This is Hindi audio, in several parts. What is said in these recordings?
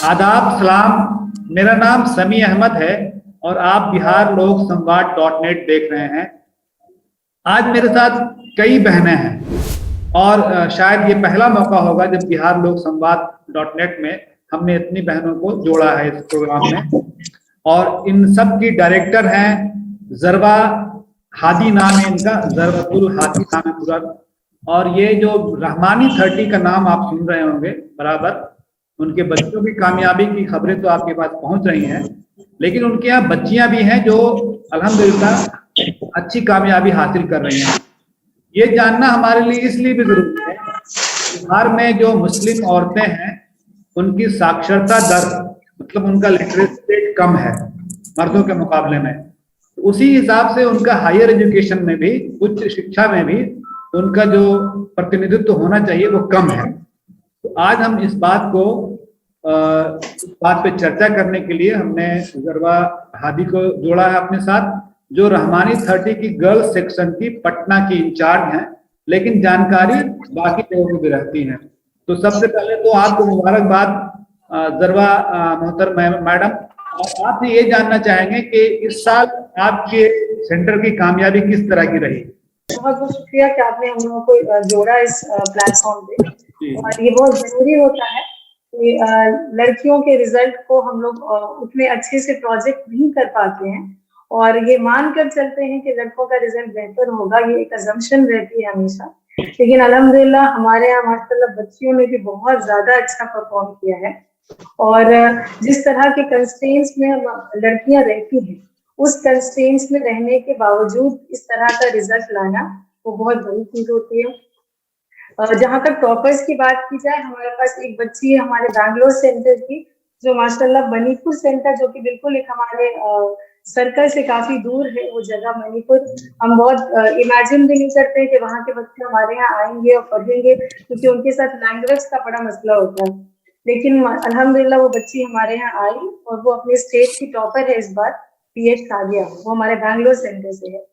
आदाब सलाम, मेरा नाम समी अहमद है और आप बिहार लोक संवाद .net देख रहे हैं। आज मेरे साथ कई बहनें हैं और शायद ये पहला मौका होगा जब बिहार लोक संवाद .net में हमने इतनी बहनों को जोड़ा है इस प्रोग्राम में। और इन सब की डायरेक्टर हैं जरवा हादी, नाम है इनका, जरवातुल हादी नाम है पूरा। और ये जो रहमानी 30 का नाम आप सुन रहे होंगे बराबर, उनके बच्चों की कामयाबी की खबरें तो आपके पास पहुंच रही हैं, लेकिन उनके यहाँ बच्चियां भी हैं जो अल्हम्दुलिल्लाह अच्छी कामयाबी हासिल कर रही हैं। ये जानना हमारे लिए इसलिए भी जरूरी है, बिहार में जो मुस्लिम औरतें हैं उनकी साक्षरता दर, मतलब उनका लिटरेसी रेट कम है मर्दों के मुकाबले में। उसी हिसाब से उनका हायर एजुकेशन में भी, उच्च शिक्षा में भी उनका जो प्रतिनिधित्व होना चाहिए वो कम है। तो आज हम इस बात पे चर्चा करने के लिए हमने जरवा हादी को जोड़ा है अपने साथ, जो रहमानी 30 की गर्ल्स सेक्शन की पटना की इंचार्ज हैं, लेकिन जानकारी बाकी लोगों को भी रहती है। तो सबसे पहले तो आपको मुबारकबाद जरवा मोहतरम मैडम। और आपसे ये जानना चाहेंगे कि इस साल आपके सेंटर की कामयाबी किस तरह की रही? बहुत बहुत शुक्रिया कि आपने हम लोगों को जोड़ा इस प्लेटफॉर्म पे। और ये बहुत जरूरी होता है कि लड़कियों के रिजल्ट को हम लोग उतने अच्छे से प्रोजेक्ट नहीं कर पाते हैं और ये मान कर चलते हैं कि लड़कों का रिजल्ट बेहतर होगा, ये एक अजम्पशन रहती है हमेशा। लेकिन अल्हम्दुलिल्लाह हमारे यहाँ माशाल्लाह बच्चियों ने भी बहुत ज्यादा अच्छा परफॉर्म किया है। और जिस तरह के कंस्ट्रेंट्स में लड़कियां रहती हैं, उस कंस्ट्रेंट्स में रहने के बावजूद इस तरह का रिजल्ट लाना वो बहुत बड़ी चीज होती है। जहां तक टॉपर्स की बात की जाए, हमारे पास एक बच्ची है हमारे बैंगलोर सेंटर की, जो माशाल्लाह मणिपुर सेंटर, जो कि बिल्कुल एक हमारे सर्कल से काफी दूर है वो जगह मणिपुर। हम बहुत इमेजिन भी नहीं करते कि वहाँ के बच्चे हमारे यहाँ आएंगे और पढ़ेंगे, क्योंकि उनके साथ लैंग्वेज का बड़ा मसला होता है। लेकिन अल्हम्दुलिल्लाह वो बच्ची हमारे यहाँ आई और वो अपने स्टेट की टॉपर है इस बार, PH सादिया, वो हमारे बैंगलोर सेंटर से है।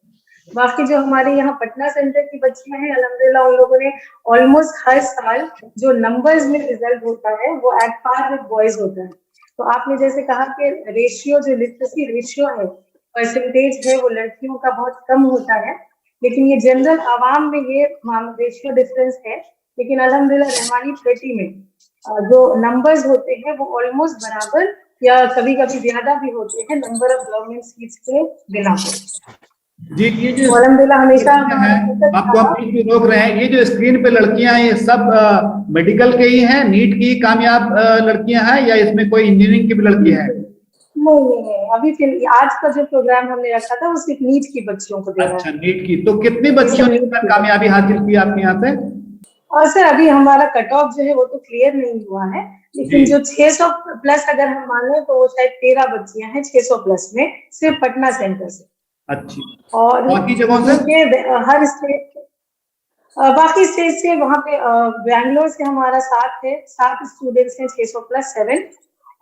बाकी जो हमारे यहाँ पटना सेंटर की बच्चियां हैं, अल्हम्दुलिल्लाह उन लोगों ने ऑलमोस्ट हर साल जो नंबर्स में रिजल्ट होता है वो एट पार विद बॉयज होता है। तो आपने जैसे कहा कि रेशियो, जो लिटरेसी रेशियो है, परसेंटेज है, वो लड़कियों का बहुत कम होता है, लेकिन ये जनरल आवाम में ये रेशियो डिफरेंस है। लेकिन अल्हम्दुलिल्लाह रहमानी 30 में जो नंबर्स होते हैं वो ऑलमोस्ट बराबर या कभी कभी ज्यादा भी होते हैं नंबर ऑफ गवर्नमेंट सीट्स के बिना पे। जी, ये जो अल्हम्दुलिल्लाह हमेशा आपको आप भी रोक रहे हैं, ये जो स्क्रीन पे लड़कियां हैं ये सब मेडिकल के ही हैं, नीट की कामयाब लड़कियां हैं या इसमें कोई इंजीनियरिंग की भी लड़की है? नहीं, अभी आज का जो प्रोग्राम हमने रखा था वो सिर्फ नीट की बच्चियों को दे रहा है। अच्छा, नीट की। तो कितनी बच्चियों ने कामयाबी हासिल की आपके यहाँ पे? और सर अभी हमारा कट ऑफ जो है वो तो क्लियर नहीं हुआ है, लेकिन जो 600 प्लस अगर हम माने तो वो शायद 13 बच्चियां हैं 600 प्लस में, सिर्फ पटना सेंटर से। अच्छी। और बाकी जगहों से हर स्टेट, बाकी स्टेट से वहाँ पे बैंगलोर से हमारा 7 स्टूडेंट्स हैं, 600 प्लस 7,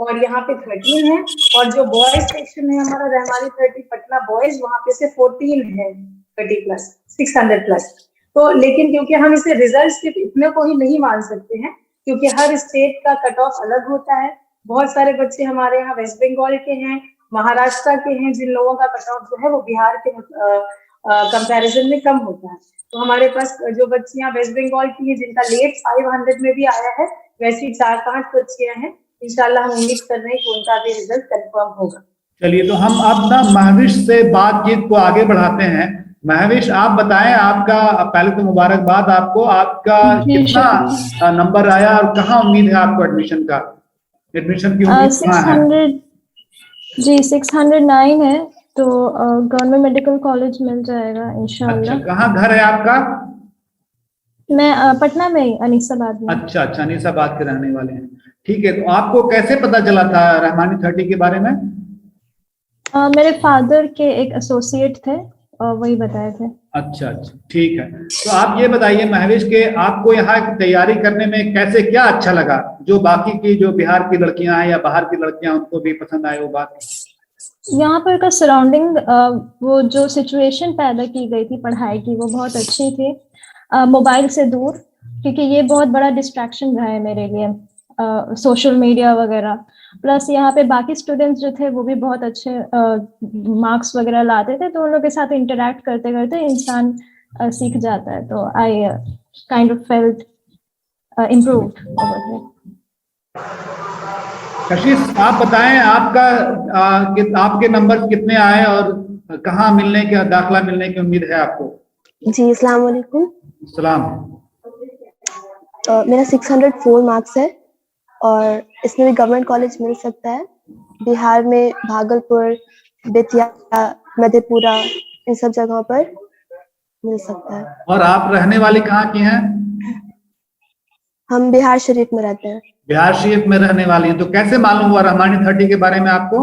और यहाँ पे 13 है। और जो बॉयज सेक्शन है हमारा रहमानी 30 पटना बॉयज, वहाँ पे से 14 है 30 प्लस 600 प्लस। तो लेकिन क्योंकि हम इसे रिजल्ट सिर्फ इतने को ही नहीं मान सकते हैं, क्योंकि हर स्टेट का कट ऑफ अलग होता है। बहुत सारे बच्चे हमारे यहाँ वेस्ट बंगाल के हैं, महाराष्ट्र के हैं, जिन लोगों का कट ऑफ जो है वो बिहार के कंपैरिजन में कम होता है। तो हमारे पास जो बच्चियां वेस्ट बंगाल की हैं जिनका लेट 500 में भी आया है, वैसी 4-5 बच्चियां हैं। इंशाल्लाह हम उम्मीद कर रहे हैं कि उनका भी रिजल्ट कंफर्म होगा। चलिए, तो हम अब ना महविश से बातचीत को आगे बढ़ाते हैं। महविश, आप बताएं, आपका पहले तो मुबारकबाद आपको, आपका कितना नंबर आया और कहाँ उम्मीद है आपको एडमिशन का? एडमिशन की उम्मीद कहाँ है? जी 609 है, तो गवर्नमेंट मेडिकल कॉलेज मिल जाएगा इंशाल्लाह। अच्छा, कहाँ घर है आपका? मैं पटना में ही, अनीसाबाद में। अच्छा, अनीसाबाद के रहने वाले हैं। ठीक है, तो आपको कैसे पता चला था रहमानी 30 के बारे में? मेरे फादर के एक एसोसिएट थे और वही बताए थे। अच्छा, ठीक है। तो आप ये बताइए महविश के, आपको यहाँ की तैयारी करने में कैसे, क्या अच्छा लगा जो बाकी की जो बिहार की लड़कियां हैं या बाहर की लड़कियां उनको भी पसंद आए वो बात? यहाँ पर का सराउंडिंग, वो जो सिचुएशन पैदा की गई थी पढ़ाई की, वो बहुत अच्छी थी। मोबाइल से दूर, क्योंकि ये बहुत बड़ा डिस्ट्रैक्शन रहा है मेरे लिए, सोशल मीडिया वगैरह। प्लस यहाँ पे बाकी स्टूडेंट्स जो थे वो भी बहुत अच्छे मार्क्स वगैरह लाते थे, तो उन लोगों के साथ इंटरेक्ट करते करते इंसान सीख जाता है। तो I kind of felt improved over here. कशिश, आप बताएं आपके नंबर कितने आए और कहाँ मिलने के दाखिला मिलने की उम्मीद है आपको? जी, अस्सलाम वालेकुम। सलाम। मेरा 604 मार्क्स है और इसमें भी गवर्नमेंट कॉलेज मिल सकता है। बिहार में भागलपुर, बेतिया, मधेपुरा, इन सब जगहों पर मिल सकता है। और आप रहने वाली कहाँ की हैं? हम बिहार शरीफ में रहते हैं। बिहार शरीफ में रहने वाली हैं, तो कैसे मालूम हुआ रहमानी 30 के बारे में आपको?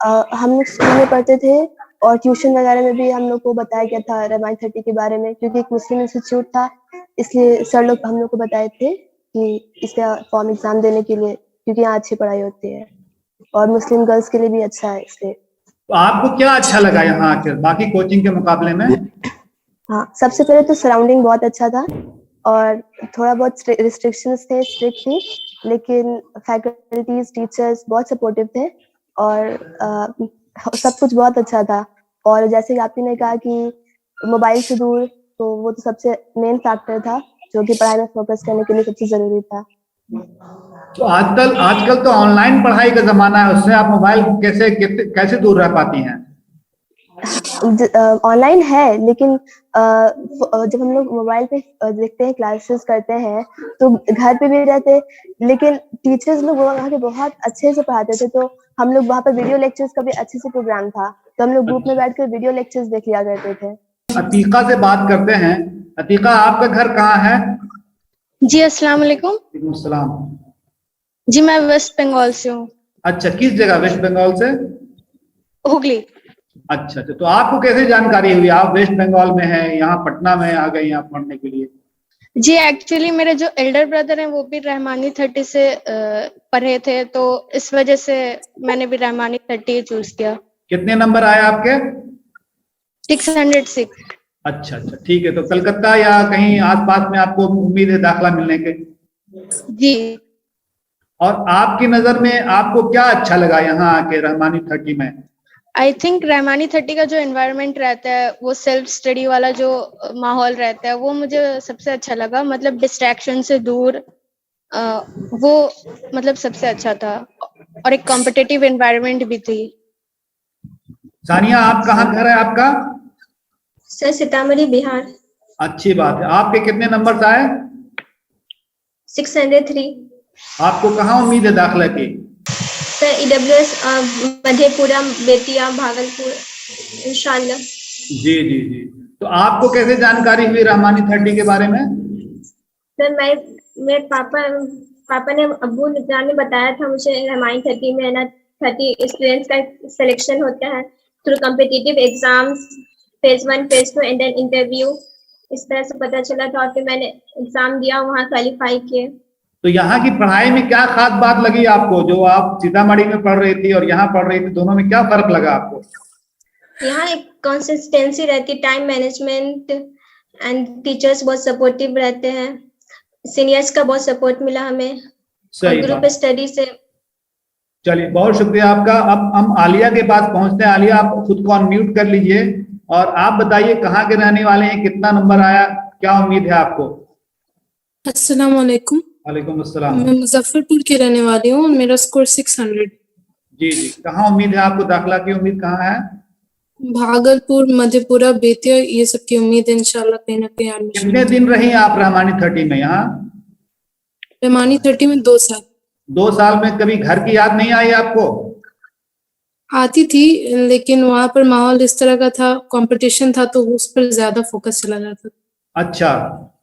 हम लोग स्कूल में पढ़ते थे और ट्यूशन वगैरह में भी हम लोग को बताया गया था रहमानी 30 के बारे में, क्योंकि एक मुस्लिम इंस्टीट्यूट था, इसलिए सर लोग हम लोग को बताए थे कि इसका फॉर्म एग्जाम देने के लिए, क्योंकि यहाँ अच्छी पढ़ाई होती है और मुस्लिम गर्ल्स के लिए भी अच्छा है इसलिए। तो आपको क्या अच्छा लगा यहाँ आकर बाकी कोचिंग के मुकाबले में? हाँ, सबसे पहले तो सराउंडिंग बहुत अच्छा था और थोड़ा बहुत रिस्ट्रिक्शंस थे, स्ट्रिक्ट थी, लेकिन फैकल्टीज, टीचर्स बहुत सपोर्टिव थे और सब कुछ बहुत अच्छा था। और जैसे कि आपने ने कहा कि मोबाइल से दूर, तो वो तो सबसे मेन फैक्टर था जो कि पढ़ाई में फोकस करने के लिए सबसे जरूरी था। तो आजकल तो ऑनलाइन पढ़ाई का जमाना है, उससे आप मोबाइल कैसे दूर रह पाती हैं? ऑनलाइन है, लेकिन जब हम लोग मोबाइल पे देखते हैं, क्लासेस करते हैं, तो घर पे भी रहते, लेकिन टीचर्स लोग वहाँ के बहुत अच्छे से पढ़ाते थे, तो हम लोग वहाँ पे वीडियो लेक्चर्स का भी अच्छे से प्रोग्राम था, तो हम लोग ग्रुप में बैठकर वीडियो लेक्चर्स देख लिया करते थे। अतीका से बात करते हैं। अतीका, आपका घर कहाँ है? जी, अस्सलाम वालेकुम। वालेकुम सलाम। जी, मैं वेस्ट बंगाल से हूँ। अच्छा, किस जगह वेस्ट बंगाल से? हुगली। अच्छा, तो आपको कैसे जानकारी हुई? आप वेस्ट बंगाल में हैं, यहाँ पटना में आ गए यहाँ पढ़ने के लिए? जी, एक्चुअली मेरे जो एल्डर ब्रदर हैं वो भी रहमानी 30 से पढ़े थे, तो इस वजह से मैंने भी रहमानी 30 चूज किया। कितने नंबर आए आपके? 606। अच्छा, ठीक है। तो कलकत्ता या कहीं आसपास में आपको उम्मीद है दाखिला मिलने के? जी। और आपकी नजर में आपको क्या अच्छा लगा यहाँ आके रहमानी 30 में? आई थिंक रहमानी 30 का जो एनवायरनमेंट रहता है, वो सेल्फ स्टडी वाला जो माहौल रहता है, वो मुझे सबसे अच्छा लगा। मतलब डिस्ट्रैक्शन से दूर, वो मतलब सबसे अच्छा था, और एक कॉम्पिटिटिव एनवायरनमेंट भी थी। सानिया, आप कहाँ घर है आपका? सर, सीतामढ़ी, बिहार। अच्छी बात है। आपके कितने नंबर आए? 603। आपको कहाँ उम्मीद है दाखिला की? सर, EWS, मधेपुरा, बेतिया, भागलपुर, इंशाल्लाह। जी। तो आपको कैसे जानकारी हुई रहमानी 30 के बारे में? सर, मेरे पापा ने, अब्बू जान ने बताया था मुझे रहमानी 30 में ना 30 स्टूडेंट्स का सिलेक्शन होता है through competitive exams, phase 1, phase 2 and then interview. इस तरह से पता चला था और फिर मैंने एग्जाम दिया, वहाँ क्वालिफाई किए। तो यहाँ की पढ़ाई में क्या खास बात लगी आपको? जो आप सीतामढ़ी में पढ़ रही थी और यहाँ पढ़ रही थी, दोनों में क्या फर्क लगा आपको? यहाँ एक कंसिस्टेंसी रहती, टाइम मैनेजमेंट, एंड टीचर्स बहुत सपोर्टिव रहते हैं, सीनियर्स का बहुत सपोर्ट मिला हमें, और ग्रुप स्टडी से। चलिए, बहुत शुक्रिया आपका। अब हम आलिया के पास पहुंचते हैं। आलिया, आप खुद को अनम्यूट कर लीजिए और आप बताइए कहाँ के रहने वाले हैं, कितना नंबर आया, क्या उम्मीद है आपको? अस्सलाम वालेकुम। वालेकुम अस्सलाम। मैं मुजफ्फरपुर की रहने वाली हूँ, मेरा स्कोर 600। जी। कहाँ उम्मीद है आपको? दाखिला की उम्मीद कहाँ है? भागलपुर, मधेपुरा, बेतिया, ये सब की उम्मीद है इंशाल्लाह कहीं ना कहीं एडमिशन। कितने दिन रही आप रहमानी 30 में यहाँ? रहमानी 30 में 2 साल। 2 साल में कभी घर की याद नहीं आई आपको? आती थी, लेकिन वहाँ पर माहौल इस तरह का था, कंपटीशन था, तो उस पर ज्यादा फोकस चला जाता। अच्छा,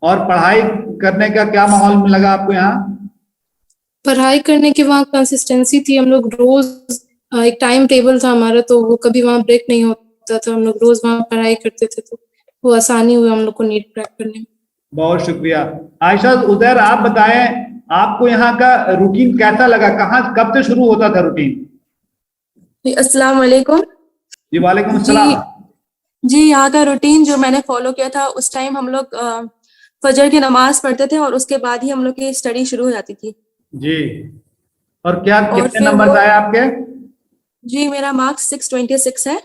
और पढ़ाई करने का क्या माहौल लगा आपको यहाँ? पढ़ाई करने की वहाँ कंसिस्टेंसी थी, हम लोग रोज एक टाइम टेबल था हमारा, तो वो कभी वहाँ ब्रेक नहीं होता था, हम लोग रोज वहाँ पढ़ाई करते थे, तो वो आसानी हुई हम लोग को नीट क्रैक करने में। बहुत शुक्रिया। आयशा, उधर आप बताएं, आपको यहाँ का रूटीन कैसा लगा? कहाँ, कब से शुरू होता था रूटीन? अस्सलाम वालेकुम। जी, वालेकुम अस्सलाम। जी, यहाँ का रूटीन जो मैंने फॉलो किया था, उस टाइम हम लोग फजर की नमाज पढ़ते थे और उसके बाद ही हम लोग की स्टडी शुरू हो जाती थी। जी। और क्या और कितने फिर नंबर वो- आए आपके? जी मेरा मार्क्स 626 है।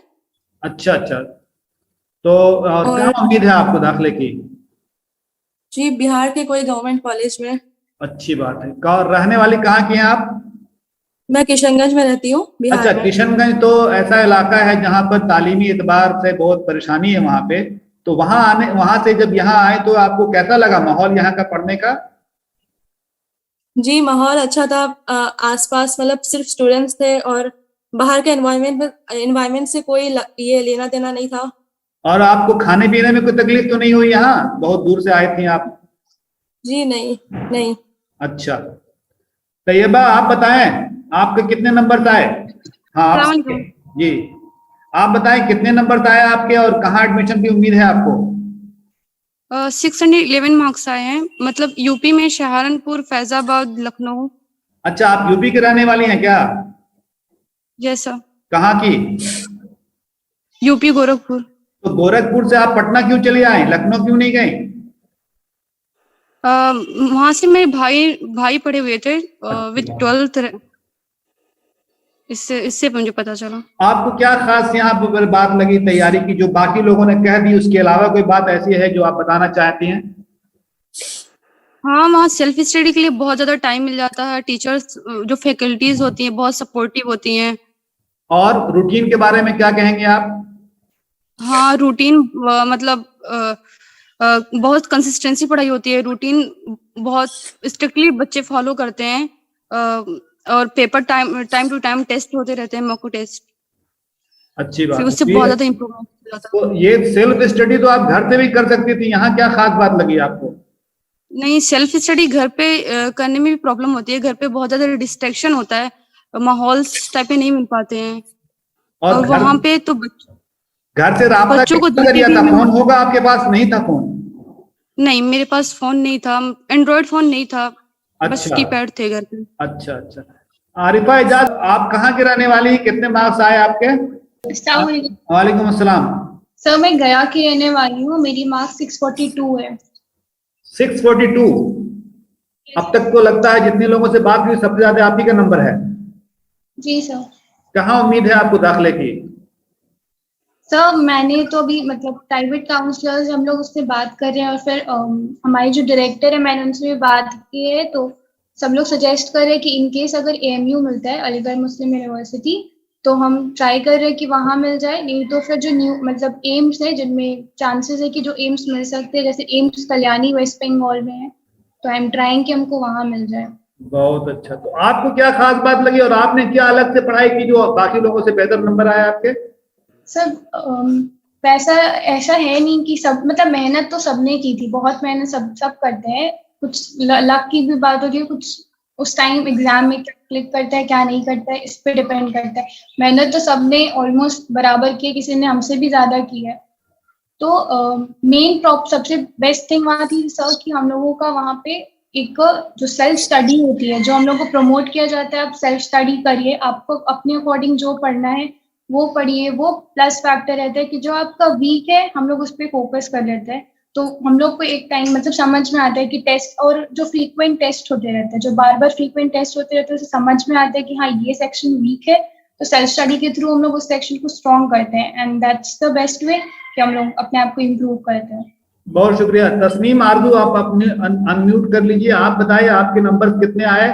अच्छा अच्छा। तो और और क्या उम्मीद है आपको दाखिले की? जी बिहार के कोई गवर्नमेंट कॉलेज में। अच्छी बात है। रहने वाली कहाँ की हैं आप? मैं किशनगंज में रहती हूँ अच्छा, बिहार में। किशनगंज तो ऐसा इलाका है जहाँ पर तालीमी एतबार से बहुत परेशानी है वहाँ पे। तो वहाँ से जब यहाँ आए तो आपको कैसा लगा माहौल यहाँ का पढ़ने का? जी माहौल अच्छा था। आसपास मतलब सिर्फ स्टूडेंट्स थे और बाहर के एनवायरनमेंट से कोई ये लेना देना नहीं था। और आपको खाने पीने में कोई तकलीफ तो नहीं हुई? यहाँ बहुत दूर से आए थे आप। जी नहीं नहीं। अच्छा, तैयबा आप बताएं, आपके कितने नंबर आए? हाँ आप। अस्सलाम वालेकुम। जी, आप बताएं कितने नंबर आए आपके और कहाँ एडमिशन की उम्मीद है आपको? 611 मार्क्स आए हैं, मतलब यूपी में सहारनपुर, फैजाबाद, लखनऊ। अच्छा, आप यूपी के रहने वाली हैं क्या? जैसा कहाँ की? यूपी गोरखपुर। तो गोरखपुर से आप पटना क्यों चले आए, लखनऊ क्यों नहीं गए? वहां से मेरे भाई पढ़े हुए थे विद 12th। इससे मुझे पता चला। आपको क्या खास यहाँ पर बात लगी तैयारी की जो बाकी लोगों ने कह दी, उसके अलावा कोई बात ऐसी है जो आप बताना चाहती हैं? हाँ, वहाँ सेल्फ स्टडी के लिए बहुत ज्यादा टाइम मिल जाता है। टीचर्स जो फैकल्टीज होती हैं बहुत सपोर्टिव होती हैं। और रूटीन के बारे में क्या कहेंगे आप? हाँ, रूटीन मतलब बहुत कंसिस्टेंसी पढ़ाई होती है। रूटीन बहुत स्ट्रिक्टली बच्चे फॉलो करते हैं। और paper time to time test होते रहते हैं, मॉक टेस्ट। अच्छी बात फिर है। उससे बहुत ज्यादा इम्प्रूवमेंट हो जाता है। तो ये सेल्फ स्टडी तो आप घर से भी कर सकती थी, यहाँ क्या खास बात लगी आपको? नहीं, सेल्फ स्टडी घर पे करने में भी प्रॉब्लम होती है। घर पे बहुत ज्यादा डिस्ट्रैक्शन होता है, माहौल टाइप पे नहीं मिल पाते हैं। और वहां पे तो घर से राब्ता बच्चों को किसका देते जरिया भी था? मैं फोन होगा आपके पास? नहीं था फोन? नहीं, मेरे पास फोन नहीं था, एंड्रॉयड फोन नहीं था। बस अच्छा कीपैड थे घर पे। अच्छा अच्छा। आरिफा एजाज, आप कहाँ के रहने वाली? कितने मार्क्स आए आपके? अस्सलाम वालेकुम। वालेकुम अस्सलाम। सर मैं गया की रहने वाली हूँ, मेरी मार्क्स 642 है। 642? अब तक तो लगता है जितने लोगों से बात हुई सबसे ज्यादा आप ही का नंबर है। जी सर। कहाँ उम्मीद है आपको दाखिले की? सर मैंने तो अभी मतलब प्राइवेट काउंसलर्स हम लोग उससे बात कर रहे हैं और फिर हमारे जो डायरेक्टर है मैंने उनसे भी बात की है, तो सब लोग सजेस्ट कर रहे हैं कि इन केस अगर एएमयू मिलता है, अलीगढ़ मुस्लिम यूनिवर्सिटी, तो हम ट्राई कर रहे हैं कि वहां मिल जाए। नहीं तो फिर जो न्यू मतलब एम्स है जिनमें चांसेस है कि जो एम्स मिल सकते हैं, जैसे एम्स कल्याणी वेस्ट बंगाल में है, तो आई एम ट्राइंग कि हमको वहां मिल जाए। बहुत अच्छा। तो आपको क्या खास बात लगी और आपने क्या अलग से पढ़ाई की जो बाकी लोगों से बेहतर नंबर आए आपके? सर पैसा ऐसा है नहीं कि सब मतलब मेहनत तो सबने की थी, बहुत मेहनत सब करते हैं। कुछ लक की भी बात होती है, कुछ उस टाइम एग्जाम में क्या क्लिक करता है क्या नहीं करता है इस पे डिपेंड करता है। मेहनत तो सबने ऑलमोस्ट बराबर की है, किसी ने हमसे भी ज्यादा की है। तो मेन सबसे बेस्ट थिंग वहाँ थी सर कि हम लोगों का वहाँ पे एक जो सेल्फ स्टडी होती है, जो हम लोग को प्रमोट किया जाता है, आप सेल्फ स्टडी करिए, आपको अपने अकॉर्डिंग जो पढ़ना है वो पढ़िए। वो प्लस फैक्टर रहता है कि जो आपका वीक है हम लोग उस पर फोकस कर लेते हैं। तो हम लोग को एक टाइम मतलब समझ में आता है कि टेस्ट और जो फ्रीक्वेंट टेस्ट होते रहते हैं, जो बार बार फ्रीक्वेंट टेस्ट होते रहते हैं, उसे समझ में आता है कि हाँ ये सेक्शन वीक है, तो सेल्फ स्टडी के थ्रू हम लोग उस सेक्शन को स्ट्रॉन्ग करते हैं। And that's the best way कि हम लोग अपने आप को इम्प्रूव करते हैं। बहुत शुक्रिया। तस्नीम आरजू, आप अपने अनम्यूट कर लीजिए। आप बताइए आपके नंबर कितने आए?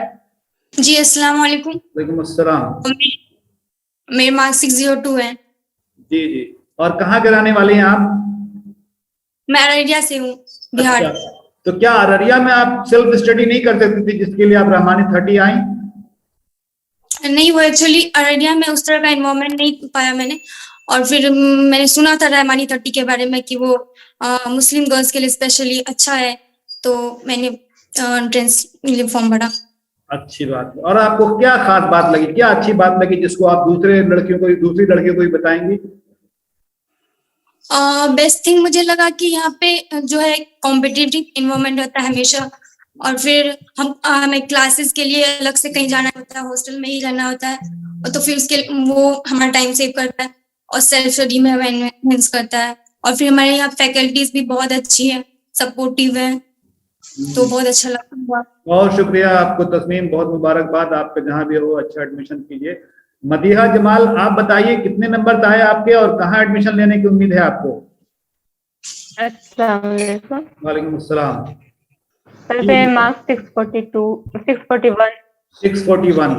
जी अस्सलाम वालेकुम। वालेकुम अस्सलाम। मेरे मार्क्स 602 है। जी जी। और कहाँ के रहने वाले हैं आप? मैं अररिया से हूँ, बिहार। अच्छा, तो क्या अररिया में आप सेल्फ स्टडी नहीं कर सकती थी जिसके लिए आप रहमानी 30 आई? नहीं, वो एक्चुअली अररिया में उस तरह का एनवायरनमेंट नहीं पाया मैंने। और फिर मैंने सुना था रहमानी 30 के बारे में कि वो मुस्लिम गर्ल्स के लिए स्पेशली अच्छा है, तो मैंने एंट्रेंस फॉर्म भरा। अच्छी बात है। और आपको क्या खास बात लगी, क्या अच्छी बात लगी जिसको आप दूसरी लड़कियों को भी बताएंगी? बेस्ट थिंग मुझे लगा कि यहाँ पे जो है कॉम्पिटिटिव इन्वायरमेंट होता है हमेशा। और फिर हमें क्लासेस के लिए अलग से कहीं जाना होता है, हॉस्टल में ही रहना होता है, और तो फिर उसके वो हमारा टाइम सेव करता है और सेल्फ स्टडी में हमें एनहांस करता है। और फिर हमारे यहाँ फैकल्टीज भी बहुत अच्छी है, सपोर्टिव है। तो बहुत अच्छा लगा। बहुत शुक्रिया आपको तस्नीम, बहुत मुबारकबाद आपका, जहाँ भी हो अच्छा एडमिशन कीजिए। मदीहा जमाल, आप बताइए कितने नंबर आए आपके और कहाँ एडमिशन लेने की उम्मीद है आपको? अस्सलाम वालेकुम। वालेकुम अस्सलाम। सर मेरे मार्क्स 641। 641।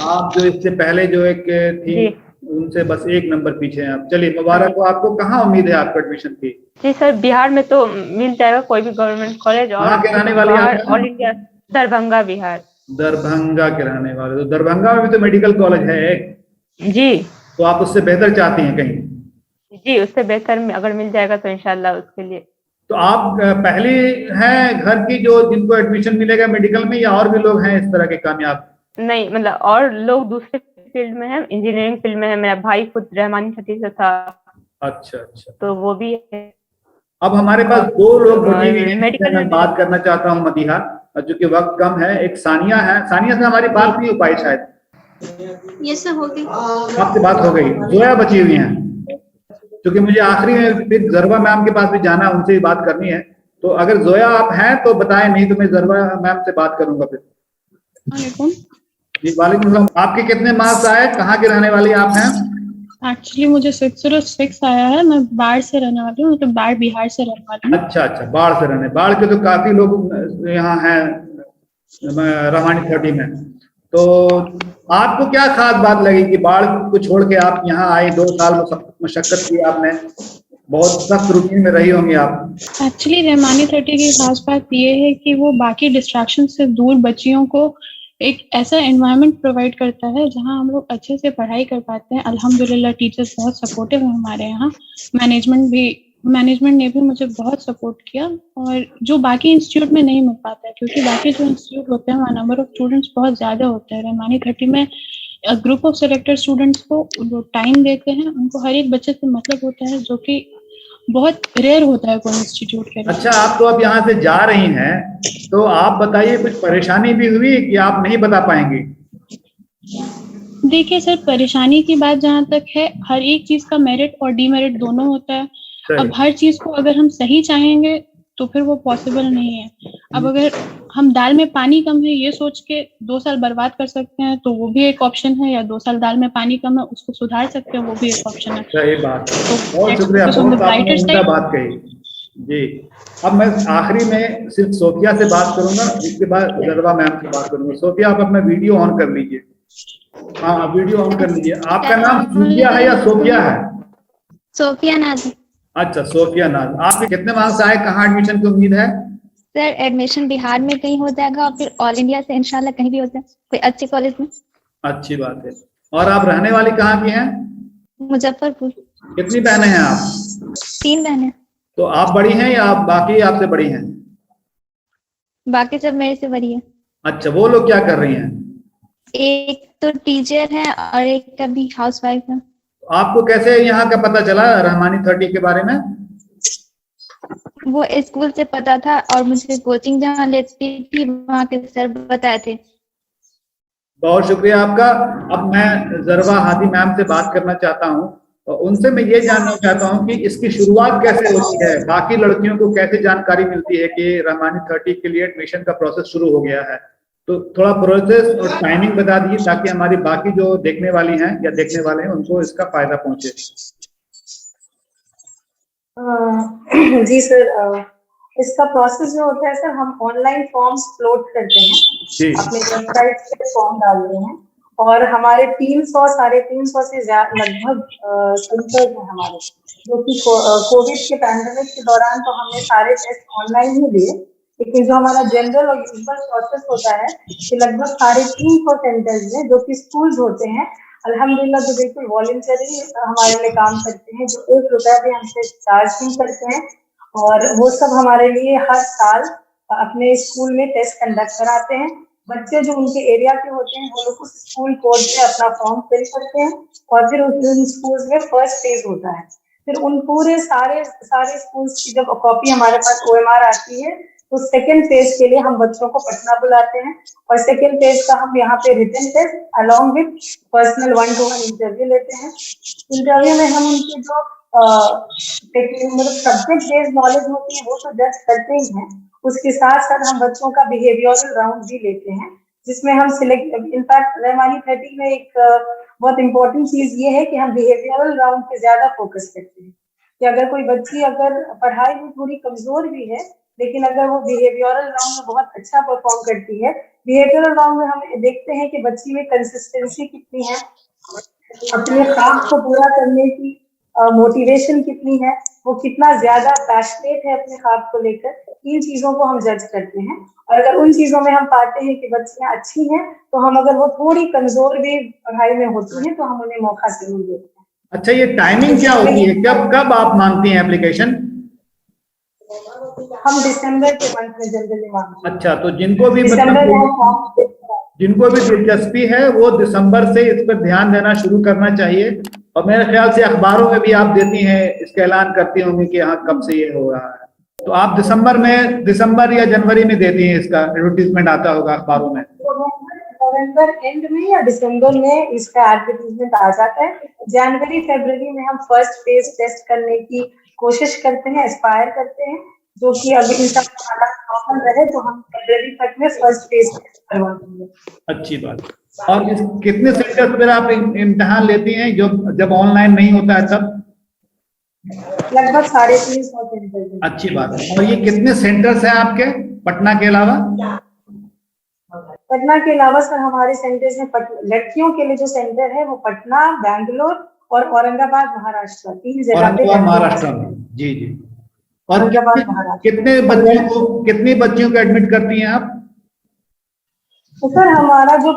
आप जो इससे पहले जो एक थी उनसे बस 1 नंबर पीछे हैं आप। चलिए मुबारक हो आपको। कहाँ उम्मीद है आपको एडमिशन की? जी सर, बिहार में तो मिल जाएगा कोई भी गवर्नमेंट कॉलेज। और कहाँ के रहने वाले बाहर आप? All India, Darbhanga Bihar. दरभंगा के रहने वाले, तो दरभंगा में भी तो मेडिकल कॉलेज है एक। जी। तो आप उससे बेहतर चाहती हैं कहीं? जी, उससे बेहतर में अगर मिल जाएगा तो इंशाल्लाह उसके लिए। तो आप पहली हैं घर की जो जिनको एडमिशन मिलेगा मेडिकल में, या और भी लोग हैं इस तरह के कामयाब? नहीं, मतलब और लोग दूसरे फील्ड में है, इंजीनियरिंग फील्ड में है। मेरा भाई खुद रहमानी छठी से था। अच्छा अच्छा, तो वो भी है। अब हमारे पास 2 लोग बची हुई हैं मेडिकल मैं बात करना चाहता हूँ मदीहा, जो कि वक्त कम है। एक सानिया है, सानिया से हमारी बात नहीं हो पाई शायद। ये सब हो गई, आपसे बात हो गई। जोया बची हुई हैं, क्योंकि मुझे आखिरी में फिर जरबा मैम के पास भी जाना, उनसे भी बात करनी है। तो अगर जोया आप हैं तो बताएं, नहीं तो मैं जरबा मैम से बात करूंगा फिर। जी वालेकुम सलाम। आपके कितने मार्क्स आए? कहाँ के रहने वाली आप हैं? एक्चुअली मुझे 606 आया है। मैं बाढ़ से रहने वाली हूँ, मतलब बाढ़ बिहार से रहने वाली हूँ। अच्छा अच्छा, बाढ़ से रहने। बाढ़ के तो काफी लोग यहाँ हैं रहमानी 30 में। तो आपको क्या खास बात लगी कि बाढ़ को छोड़ के आप यहाँ आए? 2 साल मशक्कत की आपने, बहुत सख्त रूटीन में रही होंगी आप। एक्चुअली रहमानी 30 की खास बात ये है कि वो बाकी डिस्ट्रैक्शन से दूर बच्चियों को एक ऐसा एनवायरनमेंट प्रोवाइड करता है जहां हम लोग अच्छे से पढ़ाई कर पाते हैं। अल्हम्दुलिल्लाह टीचर्स बहुत सपोर्टिव हैं हमारे यहाँ। मैनेजमेंट ने भी मुझे बहुत सपोर्ट किया, और जो बाकी इंस्टीट्यूट में नहीं मिल पाता है, क्योंकि बाकी जो इंस्टीट्यूट होते हैं वहाँ नंबर ऑफ स्टूडेंट्स बहुत ज़्यादा होते हैं। रहमानी 30 में ग्रुप ऑफ सिलेक्टेड स्टूडेंट्स को वो टाइम देते हैं, उनको हर एक बच्चे से मतलब होता है, जो कि बहुत रेयर होता है कोई इंस्टीट्यूट के लिए। अच्छा, आप तो अब यहाँ से जा रही हैं, तो आप बताइए कुछ परेशानी भी हुई कि आप नहीं बता पाएंगी? देखिए सर, परेशानी की बात जहाँ तक है, हर एक चीज का मेरिट और डीमेरिट दोनों होता है। अब हर चीज को अगर हम सही चाहेंगे तो फिर वो पॉसिबल नहीं है। अब अगर हम दाल में पानी कम है ये सोच के 2 साल बर्बाद कर सकते हैं तो वो भी एक ऑप्शन है, या 2 साल दाल में पानी कम है उसको सुधार सकते हैं, वो भी एक ऑप्शन है। सही बात है, बहुत शुक्रिया, बहुत आपने उम्दा बात कही जी। अब मैं आखिरी में सिर्फ सोफिया से बात करूंगा, इसके बाद जरबा मैम से बात करूंगा। सोफिया, आप अपना वीडियो ऑन कर लीजिए। हाँ, वीडियो ऑन कर लीजिए। आपका नाम सोफिया है या सोफिया है? सोफिया नाज। अच्छा, सोफिया नाज। आपके कितने मार्क्स आए? कहाँ एडमिशन की उम्मीद है? सर एडमिशन बिहार में कहीं हो जाएगा और फिर ऑल इंडिया से इंशाल्लाह कहीं भी हो जाए, कोई अच्छे कॉलेज में। अच्छी बात है। और आप रहने वाली कहाँ की हैं? मुजफ्फरपुर। कितनी बहनें हैं आप? 3 बहनें। तो आप बड़ी हैं या आप बाकी आपसे बड़ी हैं? बाकी सब मेरे से बड़ी है। अच्छा, वो लोग क्या कर रही हैं? एक तो टीचर है और एक अभी हाउसवाइफ है। आपको कैसे यहाँ का पता चला रहमानी 30 के बारे में? वो स्कूल से पता था, और मुझे कोचिंग जहाँ लेती थी वहाँ के सर बताए थे। बहुत शुक्रिया आपका। अब मैं जरबा हादी मैम से बात करना चाहता हूँ, और उनसे मैं ये जानना चाहता हूँ कि इसकी शुरुआत कैसे होती है, बाकी लड़कियों को कैसे जानकारी मिलती है कि रहमानी 30 के लिए एडमिशन का प्रोसेस शुरू हो गया है। तो थोड़ा प्रोसेस और टाइमिंग बता दीजिए ताकि हमारी बाकी जो देखने वाली हैं या देखने वाले हैं उनको इसका फायदा पहुंचे। जी सर, इसका प्रोसेस जो होता है सर, हम ऑनलाइन फॉर्म्स फ्लोट करते हैं, अपने वेबसाइट पे फॉर्म डालते हैं, और हमारे 300 350 से लगभग सेंटर्स हैं हमारे, जो कि कोविड के पैंडेमिक के दौरान तो हमने सारे टेस्ट ऑनलाइन ही दिए, लेकिन जो हमारा जनरल और यूजुअल प्रोसेस होता है कि लगभग 350 सेंटर्स हैं जो कि स्कूल्स होते हैं, अल्हम्दुलिल्लाह जो बिल्कुल वॉलंटरी हमारे लिए काम करते हैं, जो 1 रुपया भी हमसे चार्ज नहीं करते हैं, और वो सब हमारे लिए हर साल अपने स्कूल में टेस्ट कंडक्ट कराते हैं। बच्चे जो उनके एरिया के होते हैं वो लोग उस स्कूल कोड से अपना फॉर्म फिल करते हैं, और फिर उन स्कूल्स में फर्स्ट फेज होता है। फिर उन पूरे सारे स्कूल्स की जब कॉपी हमारे पास OMR आती है तो सेकेंड फेज के लिए हम बच्चों को पटना बुलाते हैं, और सेकेंड फेज का हम यहाँ पे written test along with personal 1-to-1 interview लेते हैं। इंटरव्यू में हम उनके जो मतलब सब्जेक्ट बेस्ड नॉलेज होती है वो तो जज करते ही हैं, उसके साथ साथ हम बच्चों का बिहेवियरल राउंड भी लेते हैं, जिसमें हम सिलेक्ट, इनफैक्ट रहमानी 30 में एक बहुत इंपॉर्टेंट चीज ये है कि हम बिहेवियरल राउंड पे ज्यादा फोकस करते हैं कि अगर कोई बच्ची अगर पढ़ाई में थोड़ी कमजोर भी है लेकिन अगर वो बिहेवियरल राउंड में बहुत अच्छा परफॉर्म करती है, बिहेवियरल राउंड में हम देखते हैं कि बच्ची में कंसिस्टेंसी कितनी है, अपने काम को पूरा करने की मोटिवेशन कितनी है, वो कितना ज्यादा पैशनेट है अपने काम को लेकर, इन चीजों को हम जज करते हैं। और अगर उन चीजों में हम पाते हैं कि बच्चियां अच्छी हैं तो हम, अगर वो थोड़ी कमजोर भी पढ़ाई में होती हैं तो हम उन्हें मौका जरूर देते हैं। अच्छा, ये टाइमिंग क्या होती है, कब कब आप मांगती हैं एप्लीकेशन? हम दिसंबर के मंथ में जनरली मांगते हैं। अच्छा, तो जिनको भी दिसंबर जिनको भी दिलचस्पी है वो दिसंबर से इस पर ध्यान देना शुरू करना चाहिए। और मेरे ख्याल से अखबारों में भी आप देती हैं, इसका ऐलान करती होंगी कि हाँ कब से ये हो रहा है, तो आप दिसंबर या जनवरी में देती हैं, इसका एडवर्टीजमेंट आता होगा अखबारों में? नवंबर एंड में या दिसंबर में इसका एडवर्टीजमेंट आ जाता है। जनवरी फरवरी में हम फर्स्ट फेज टेस्ट करने की कोशिश करते हैं, एस्पायर करते हैं, जो कि अभी नॉर्मल रहे तो हम फरवरी तक में फर्स्ट फेज करवा देंगे। अच्छी बात। और कितने सेंटर्स पर आप इम्तिहान लेती हैं जब ऑनलाइन नहीं होता है तब? लगभग 350 सेंटर। अच्छी बात है। और ये कितने सेंटर्स हैं आपके पटना के अलावा? पटना के अलावा सर हमारे सेंटर्स में लड़कियों के लिए जो सेंटर है वो पटना, बैंगलोर और औरंगाबाद महाराष्ट्र, 3 जगह पे। महाराष्ट्र में, जी जी। और कितनी बच्चियों को एडमिट करती हैं आप? तो सर हमारा जो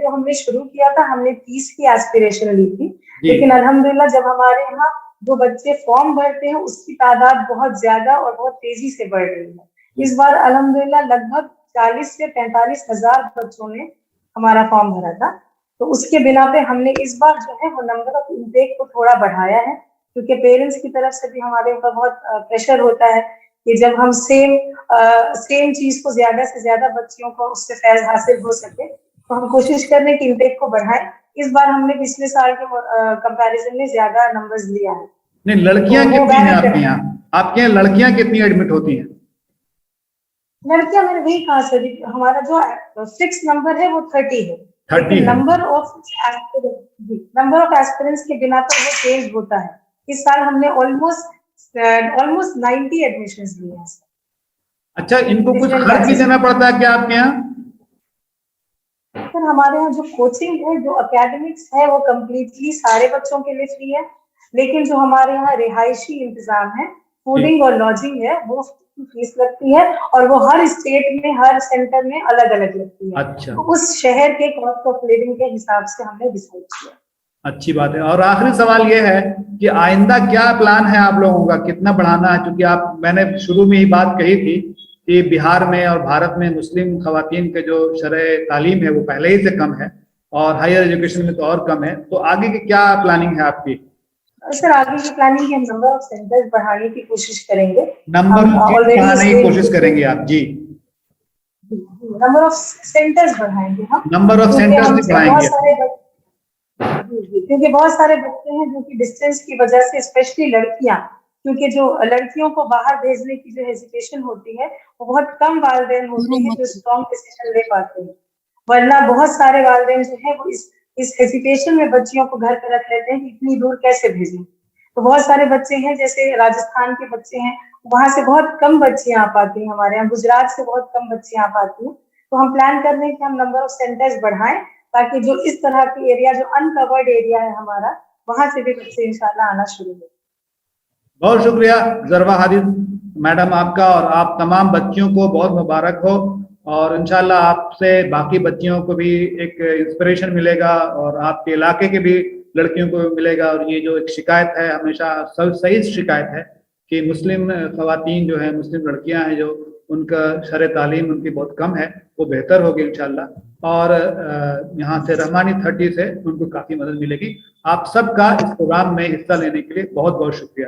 हमने शुरू किया था, हमने 30 की एस्पिरेशन ली थी, लेकिन अल्हम्दुलिल्लाह जब हमारे यहाँ जो बच्चे फॉर्म भरते हैं उसकी तादाद बहुत ज्यादा और बहुत तेजी से बढ़ रही है। इस बार अल्हम्दुलिल्लाह लगभग 40 से 45 हजार बच्चों ने हमारा फॉर्म भरा था, तो उसके बिना पे हमने इस बार जो है वो नंबर ऑफ इनटेक को थोड़ा बढ़ाया है, क्योंकि पेरेंट्स की तरफ से भी हमारे ऊपर बहुत प्रेशर होता है कि जब हम सेम चीज को ज्यादा से ज्यादा बच्चियों को उससे फैज हासिल हो सके, तो हम कोशिश कर रहे हैं कि इनटेक को बढ़ाएं। इस बार हमने पिछले साल के कंपैरिजन में ज्यादा नंबर्स लिया है। नहीं, लड़कियां कितनी हैं आपके यहाँ? आपके यहाँ लड़कियां कितनी एडमिट होती हैं? लड़कियां मैंने वही कहा सर, हमारा जो फिक्स नंबर है वो 30 है। 30 है। नंबर ऑफ एस्पिरेंट्स के बिना तो वो चेंज होता है। इस साल हमने ऑलमोस्ट 90 एडमिशंस लिए हैं। अच्छा, इनको कुछ खर्च भी देना पड़ता है क्या आपके यहाँ? सर हमारे यहाँ जो कोचिंग है, जो एकेडमिक्स है, वो कम्प्लीटली सारे बच्चों के लिए फ्री है, लेकिन जो हमारे यहाँ रिहायशी इंतजाम है, फूडिंग और लॉजिंग है, वो फीस लगती है और वो हर स्टेट में हर सेंटर में अलग अलग लगती है। अच्छा। तो उस शहर के कॉस्ट ऑफ लिविंग के हिसाब से हमने डिसाइड किया। अच्छी बात है। और आखिरी सवाल ये है कि आइंदा क्या प्लान है आप लोगों का, कितना बढ़ाना है? क्योंकि मैंने शुरू में ही बात कही थी कि बिहार में और भारत में मुस्लिम खवातीन के जो शरह तालीम है वो पहले ही से कम है और हायर एजुकेशन में तो और कम है, तो आगे की क्या प्लानिंग है आपकी? सर आगे की प्लानिंग है, नंबर ऑफ सेंटर्स बढ़ाने की कोशिश करेंगे। नंबर बढ़ाने की कोशिश करेंगे आप? जी, नंबर ऑफ सेंटर्स बढ़ाएंगे हम। नंबर ऑफ सेंटर्स बढ़ाएंगे, क्योंकि बहुत सारे बच्चे हैं जो कि डिस्टेंस की वजह से, स्पेशली लड़कियां, क्योंकि जो लड़कियों को बाहर भेजने की जो हेजिटेशन होती है वो बहुत कम वालिदैन होते हैं जो स्ट्रॉन्ग डिसीजन ले पाते हैं, वरना बहुत सारे वालिदैन जो है वो इस हेजिटेशन में बच्चियों को घर पर रख लेते हैं कि इतनी दूर कैसे भेजें। तो बहुत सारे बच्चे हैं, जैसे राजस्थान के बच्चे हैं, वहां से बहुत कम बच्चियां आ पाती हैं हमारे यहाँ, गुजरात से बहुत कम बच्चियां आ पाती हैं। तो हम प्लान कर रहे हैं कि हम नंबर ऑफ सेंटर्स बढ़ाएं ताकि जो इस तरह की एरिया, जो अनकवर्ड एरिया है हमारा, वहां से भी बच्चे इंशाल्लाह आना शुरू हो। बहुत शुक्रिया ज़रवा हादिद मैडम आपका, और आप तमाम बच्चियों को बहुत मुबारक हो, और इंशाल्लाह आपसे बाकी बच्चियों को भी एक इंस्पिरेशन मिलेगा और आपके इलाके के भी लड़कियों को मिलेगा। और ये जो एक शिकायत है, हमेशा सही शिकायत है कि मुस्लिम खवातीन जो है, मुस्लिम लड़कियां हैं जो, उनका शरह तालीम उनकी बहुत कम है, वो बेहतर होगी इंशाल्लाह। और यहाँ से रहमानी 30 से उनको काफ़ी मदद मिलेगी। आप सबका इस प्रोग्राम में हिस्सा लेने के लिए बहुत बहुत शुक्रिया।